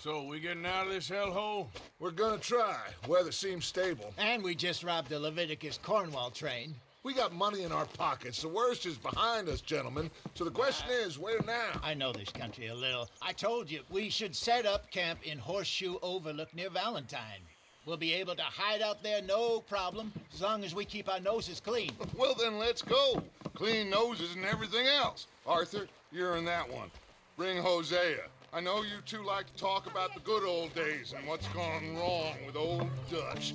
So, we getting out of this hellhole? We're gonna try. Weather seems stable. And we just robbed the Leviticus Cornwall train. We got money in our pockets. The worst is behind us, gentlemen. So the question is, where now? I know this country a little. I told you, we should set up camp in Horseshoe Overlook near Valentine. We'll be able to hide out there, no problem, as long as we keep our noses clean. Well, then let's go. Clean noses and everything else. Arthur, you're in that one. Bring Hosea. I know you two like to talk about the good old days and what's gone wrong with old Dutch.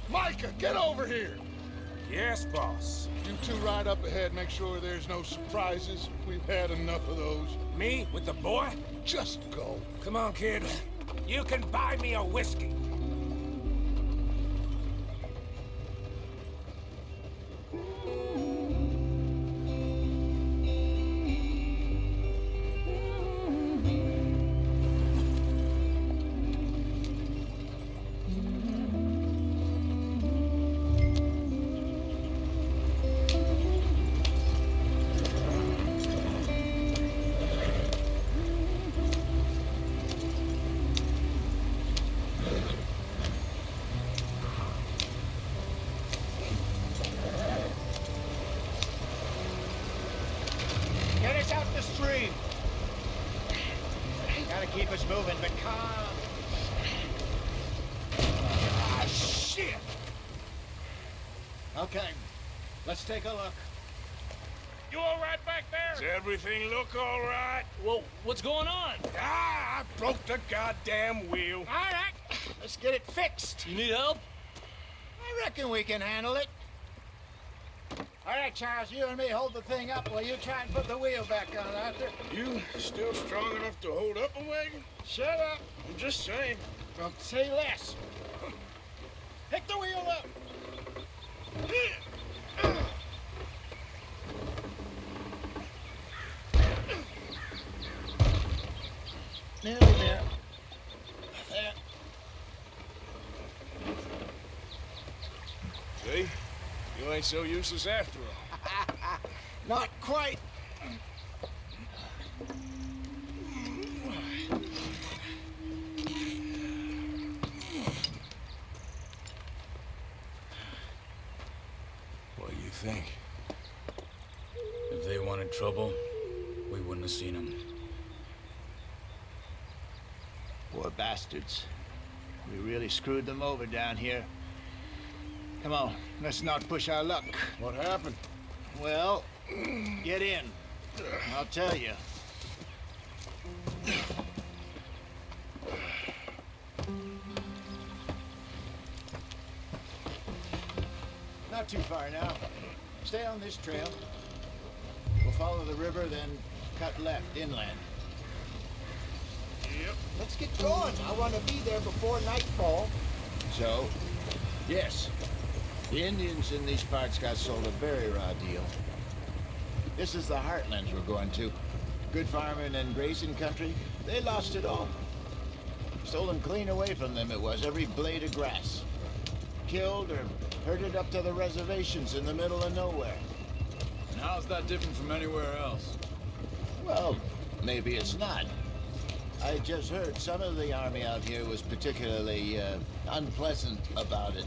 Micah, get over here! Yes, boss. You two ride up ahead, make sure there's no surprises. We've had enough of those. Me with the boy? Just go. Come on, kid. You can buy me a whiskey. Get us out the stream. Gotta keep us moving, but calm. Ah, shit! Okay, let's take a look. You all right back there? Does everything look all right? Whoa, what's going on? Ah, I broke the goddamn wheel. All right, let's get it fixed. You need help? I reckon we can handle it. All right, Charles, you and me hold the thing up while you try and put the wheel back on, Arthur. You still strong enough to hold up a wagon? Shut up. I'm just saying. Don't say less. Pick the wheel up. Nearly there. There. See? You ain't so useless after all. Not quite. What do you think? If they wanted trouble, we wouldn't have seen them. Poor bastards. We really screwed them over down here. Come on, let's not push our luck. What happened? Well, get in. I'll tell you. Not too far now. Stay on this trail. We'll follow the river, then cut left inland. Yep. Let's get going. I want to be there before nightfall. So, yes, the Indians in these parts got sold a very raw deal. This is the heartlands we're going to. Good farming and grazing country, they lost it all. Stolen clean away from them it was, every blade of grass. Killed or herded up to the reservations in the middle of nowhere. And how's that different from anywhere else? Well, maybe it's not. I just heard some of the army out here was particularly unpleasant about it.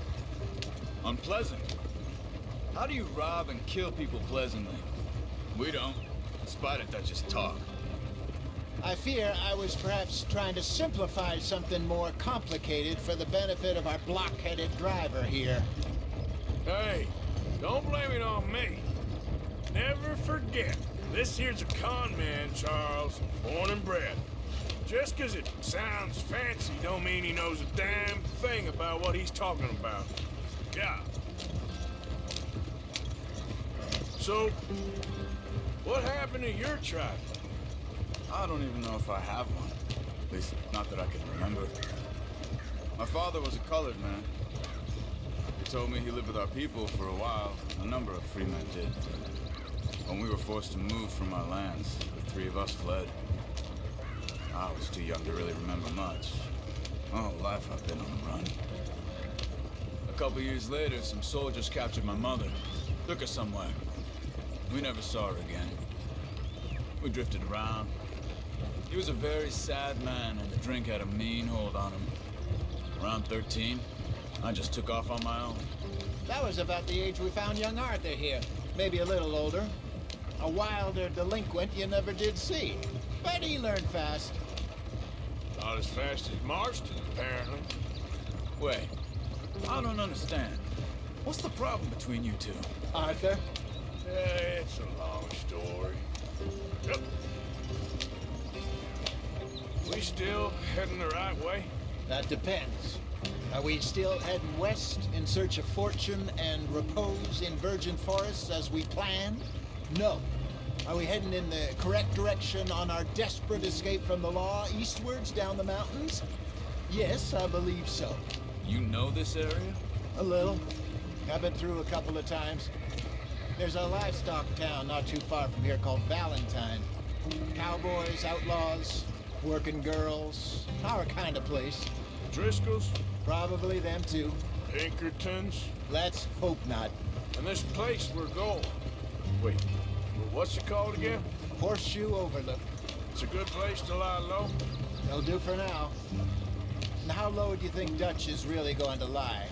Unpleasant? How do you rob and kill people pleasantly? We don't. Spider Dutch's talk. I fear I was perhaps trying to simplify something more complicated for the benefit of our block-headed driver here. Hey, don't blame it on me. Never forget, this here's a con man, Charles, born and bred. Just 'cause it sounds fancy don't mean he knows a damn thing about what he's talking about. Yeah. So, what happened to your tribe? I don't even know if I have one. At least, not that I can remember. My father was a colored man. He told me he lived with our people for a while. A number of free men did. When we were forced to move from our lands, the three of us fled. I was too young to really remember much. My whole life I've been on the run. A couple years later, some soldiers captured my mother. Took her somewhere. We never saw her again. We drifted around. He was a very sad man, and the drink had a mean hold on him. Around 13, I just took off on my own. That was about the age we found young Arthur here. Maybe a little older. A wilder delinquent you never did see. But he learned fast. Not as fast as Marston, apparently. Wait, I don't understand. What's the problem between you two? Arthur? Yeah, it's a long story. Yep. We still heading the right way? That depends. Are we still heading west in search of fortune and repose in virgin forests as we planned? No. Are we heading in the correct direction on our desperate escape from the law eastwards down the mountains? Yes, I believe so. You know this area? A little. I've been through a couple of times. There's a livestock town not too far from here called Valentine. Cowboys, outlaws, working girls, our kind of place. Driscoll's? Probably them too. Pinkertons? Let's hope not. And this place we're going. Wait, what's it called again? Horseshoe Overlook. It's a good place to lie low? They'll do for now. And how low do you think Dutch is really going to lie?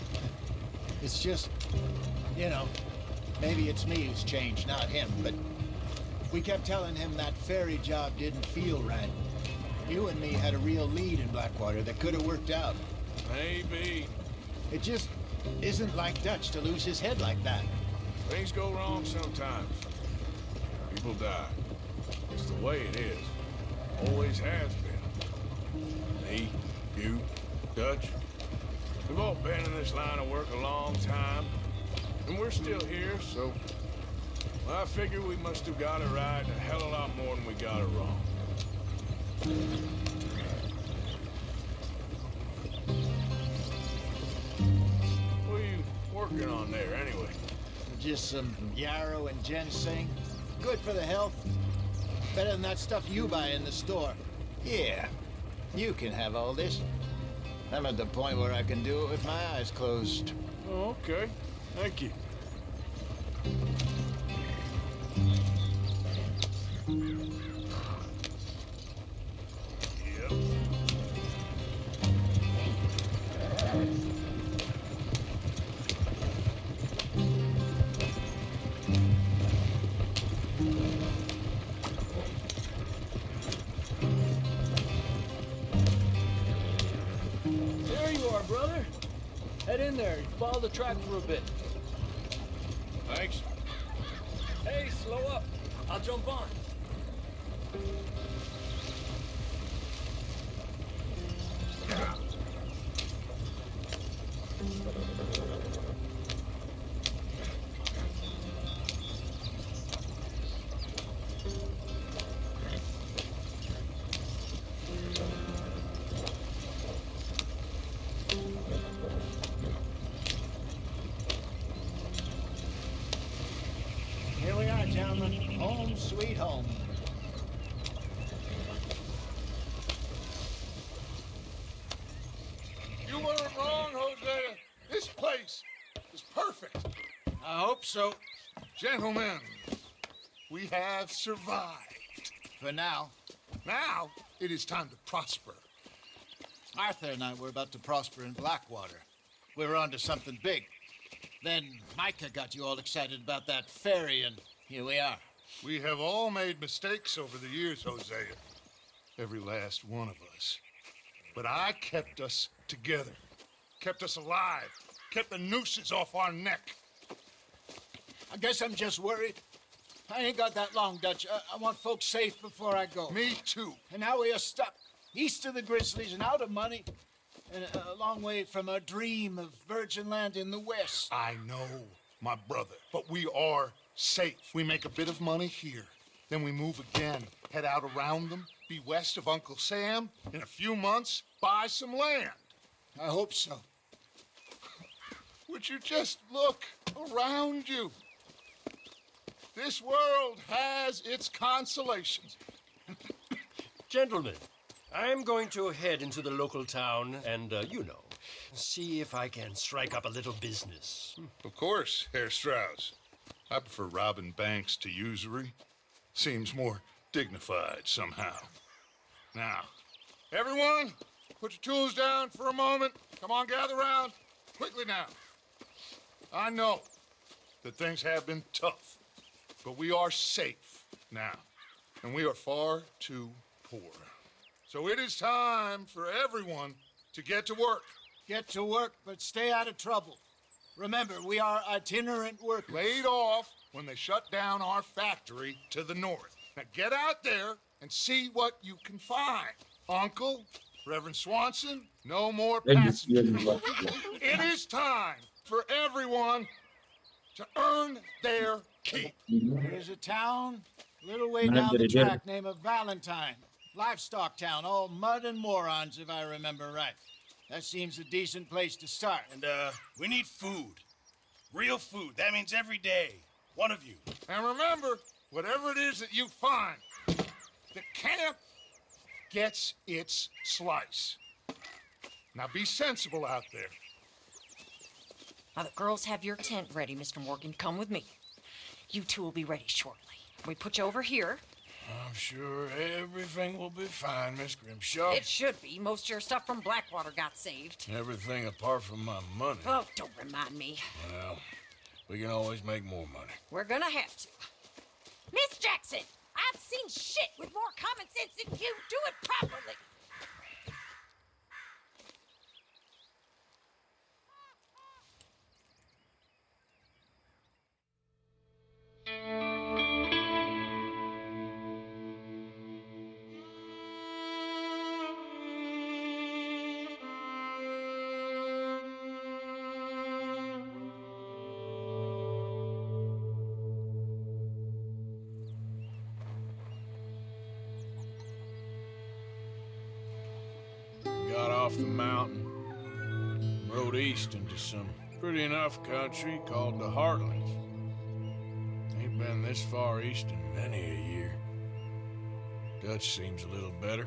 It's just, you know, maybe it's me who's changed, not him, but we kept telling him that ferry job didn't feel right. You and me had a real lead in Blackwater that could have worked out. Maybe. It just isn't like Dutch to lose his head like that. Things go wrong sometimes. People die. It's the way it is. Always has been. Me, you, Dutch. We've all been in this line of work a long time. And we're still here, so... Well, I figure we must have got it right a hell of a lot more than we got it wrong. What are you working on there, anyway? Just some yarrow and ginseng. Good for the health. Better than that stuff you buy in the store. Yeah, you can have all this. I'm at the point where I can do it with my eyes closed. Oh, okay. Thank you. Yep. There you are, brother. Head in there. Follow the track for a bit. Thanks. Hey, slow up. I'll jump on. Here we are, gentlemen. Home sweet home. You weren't wrong, Hosea. This place is perfect. I hope so. Gentlemen, we have survived. For now. Now, it is time to prosper. Arthur and I were about to prosper in Blackwater. We were onto something big. Then Micah got you all excited about that ferry, and here we are. We have all made mistakes over the years, Hosea. Every last one of us. But I kept us together, kept us alive, kept the nooses off our neck. I guess I'm just worried. I ain't got that long, Dutch. I want folks safe before I go. Me too. And now we are stuck east of the Grizzlies and out of money and a long way from our dream of virgin land in the west. I know, my brother, but we are safe. We make a bit of money here, then we move again, head out around them, be west of Uncle Sam, in a few months, buy some land. I hope so. Would you just look around you? This world has its consolations. Gentlemen, I'm going to head into the local town and, see if I can strike up a little business. Of course, Herr Strauss. I prefer robbing banks to usury. Seems more dignified somehow. Now, everyone, put your tools down for a moment. Come on, gather round. Quickly now. I know that things have been tough, but we are safe now, and we are far too poor. So it is time for everyone to get to work. Get to work, but stay out of trouble. Remember, we are itinerant workers. Laid off when they shut down our factory to the north. Now get out there and see what you can find. Uncle, Reverend Swanson, no more passengers. It is time for everyone to earn their keep. There's a town a little way down the track named Valentine. Livestock town, all mud and morons, if I remember right. That seems a decent place to start. And, we need food. Real food. That means every day. One of you. And remember, whatever it is that you find, the camp gets its slice. Now be sensible out there. Now, the girls have your tent ready, Mr. Morgan. Come with me. You two will be ready shortly. We put you over here. I'm sure everything will be fine, Miss Grimshaw. It should be. Most of your stuff from Blackwater got saved. Everything apart from my money. Oh, don't remind me. Well, we can always make more money. We're gonna have to. Miss Jackson, I've seen shit with more common sense than you. Do it properly. Got off the mountain, rode east into some pretty enough country called the Heartlands. Ain't been this far east in many a year. Dutch seems a little better.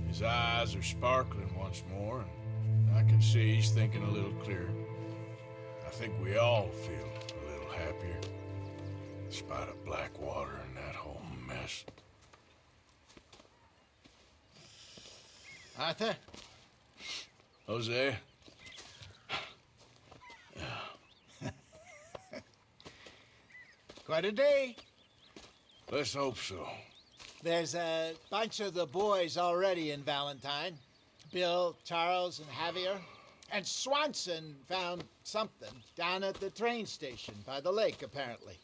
His eyes are sparkling once more, and I can see he's thinking a little clearer. I think we all feel a little happier, in spite of Blackwater and that whole mess. Arthur? Jose? Quite a day. Let's hope so. There's a bunch of the boys already in Valentine. Bill, Charles, and Javier. And Swanson found something down at the train station by the lake, apparently.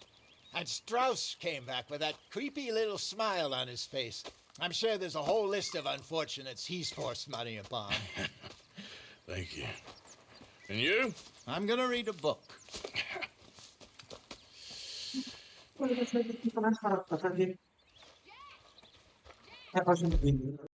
And Strauss came back with that creepy little smile on his face. I'm sure there's a whole list of unfortunates he's forced money upon. Thank you. And you? I'm gonna read a book.